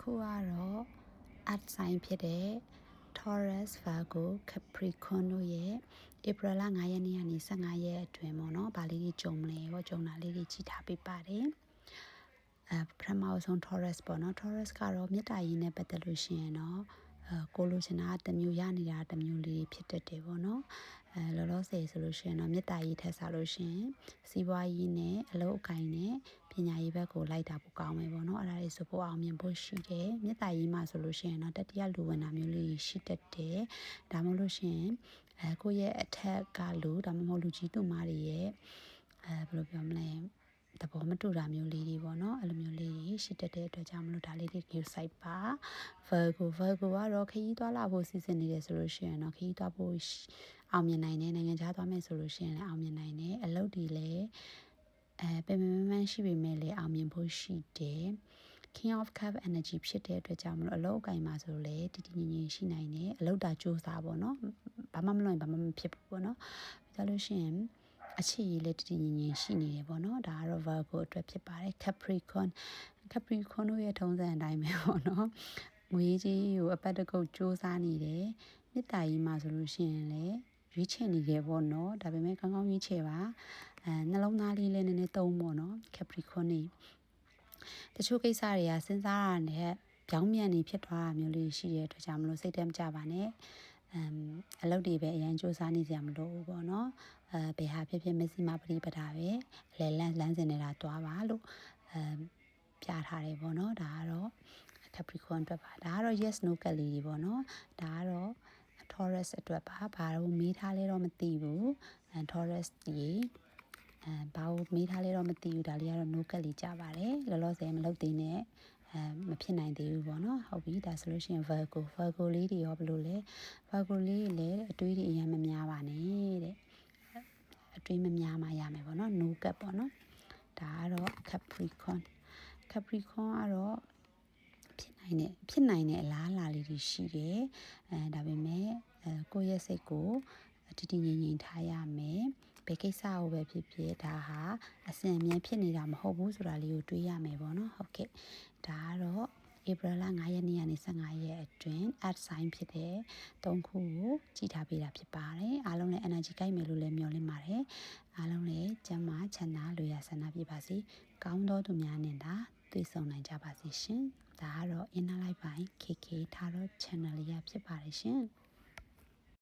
ခုကတော့ at sign ဖြစ်တဲ့ Taurus Virgo Capricorn တို့ရဲ့ April လ9ရက်နေ့ကနေ15ရက်အတွင်းပေါ့နော်ဗာလေးကြီးကြုံမလဲရောကြုံတာလေးတွေကြည့်ထားပေးပါတယ်ပထမဆုံး Taurus ပေါ့နော် Taurus ကတော့မေတ္တာရေးနဲ့ပတ်သက်လို့ရှိရင်တော့ကိုလိုချင်တာတစ်မျိုးရနေတာတစ်မျိုးလေးဖြစ်တတ်တယ်ပေါ့နော်လောလောဆယ်ဆိုလို့ရှိရင်တော့မေတ္တာရေးထက်စားလို့ရှိရင်စီးပွားရေးနဲ့အလုပ်အကိုင်နဲ့ပညာရေးဘက်ကိုလိုက်တာပိုကောင်းမယ်ပေါ့နော်အဲ့ဒါလေးဆိုဖို့အောင်မြင်ဖို့ရှိတယ်မေတ္တာရေးမှာဆိုလို့ရှိရင်တော့တတိယလူဝင်တာမျိုးလေးရှိတတ်တယ်ဒါမှမဟုတ်လို့ရှိရင်ကိုယ့်ရဲ့အထက်ကလူဒါမှမဟုတ်လူကြီးသူမတွေရဲ့ဘယ်လိုပြောမလဲတဘောမတူတာမျိုးလေးတွေပေါ့နော်အဲ့လိုမျိုးလေးရှိတတ်တဲ့အတွက်ကြောင့်မလို့ဒါလေးတွေ view site ပါ Virgo ကတော့ခရီးသွားလာဖို့စီစဉ်နေတယ်ဆိုလို့ရှိရင်တော့ခရီးသွားဖို့အောင်မြင်နိုင်တယ်နိုင်ငံခြားသွားမယ်ဆိုလို့ရှိရင်လည်းအောင်မြင်နိုင်တယ်အလုပ်တွေလည်းပင်ပန်းပန်းရှိပေမဲ့လည်းအောင်မြင်ဖို့ရှိတယ် King of Cup energy ဖြစ်တဲ့အတွက်ကြောင့်မလို့အလုပ်အကိုင်မှာဆိုလည်းတည်တည်ငြိမ်ငြိမ်ရှိနိုင်တယ်အလုပ်တာစူးစမ်းပေါ့နော်ဘာမှမလုပ်ရင်ဘာမှမဖြစ်ဘူးပေါ့နော်ဒါလို့ရှိရင်အခြေရည်လည်းတည်တည်ငြိမ်ငြိမ်ရှိနေတယ်ပေါ့နော်ဒါကတော့ Virgo အတွက်ဖြစ်ပါတယ် Capricorn တို့ရဲ့ထုံးစံအတိုင်းပဲပေါ့နော်ငွေကြီးကိုအပတ်တကုတ်စူးစမ်းနေတယ်မေတ္တာကြီးမှာဆိုလို့ရှိရင်လည်းရွေးချယ်နေတယ်ပေါ့နော်ဒါပေမဲ့ကောင်းကောင်းရွေးချယ်ပါနှလုံးသားလေးလည်းနည်းနည်းသုံးပေါ့နော် Capricorn နေတချို့ကိစ္စတွေကစဉ်းစားရတဲ့ပြောင်းပြန်နေဖြစ်သွားတာမျိုးလေးရှိတဲ့အတွက်ကြောင့်မလို့စိတ်တမ်းကြပါနဲ့အလုပ်တွေပဲအရင်စူးစမ်းနေကြမလို့ပေါ့နော်ဘယ်ဟာဖြစ်ဖြစ်မစီမပရိပဒါပဲလဲလန်းစင်နေတာတွားပါလို့ပြထားတယ်ပေါ့နော်ဒါကတော့ Capricorn အတွက်ပါဒါကတော့ yes no ကလေးတွေပေါ့နော်ဒါကတော့ Taurus အတွက်ပါဘာလို့မေးထားလဲတော့မသိဘူး Taurus ကြီးဘာလို့မေးထားလဲတော့မသိဘူးဒါလေးကတော့ no ကလေးကြပါတယ်လောလောဆယ်မလုပ်သေးနဲ့မဖြစ်နိုင်သေးဘူးပေါ့နော်ဟုတ်ပြီဒါဆိုလို့ရှိရင် Virgo လေးတွေရောဘယ်လိုလဲ Virgo လေးတွေလည်းအတွေးတွေအရင်မများပါနဲ့တဲ့အတွေးမများမှရမယ်ပေါ့နော် no ကပ်ပေါ့နော်ဒါကတော့ Capricorn ကတော့ဖြစ်နိုင်တဲ့အလားအလာလေးတွေရှိတယ်ဒါပေမဲ့ကိုယ့်ရဲ့စိတ်ကိုတည်တည်ငြိမ်ငြိမ်ထားရမယ်ဘယ်ကိစ္စကိုပဲဖြစ်ဖြစ်ဒါဟာအစဉ်အမြဲဖြစ်နေတာမဟုတ်ဘူးဆိုတာလေးကိုတွေးရမယ်ပေါ့နော်ဟုတ်ကဲ့ဒါကတော့April လ9ရက်နေ့ကနေ15ရက်အတွင်း at sign ဖြစ်တဲ့3ခုကိုကြည့်ထားပေးတာဖြစ်ပါတယ်အားလုံးလည်း energy ကိုက်မယ်လို့လည်းမျှော်လင့်ပါတယ်အားလုံးလည်းကျန်းမာချမ်းသာလွေရဆန္ဒပြပါစေကောင်းသောသူများနဲ့သာတွေ့ဆုံနိုင်ကြပါစေရှင်ဒါကတော့ inner life by KK Tarot channel လေးရဖြစ်ပါတယ်ရှင်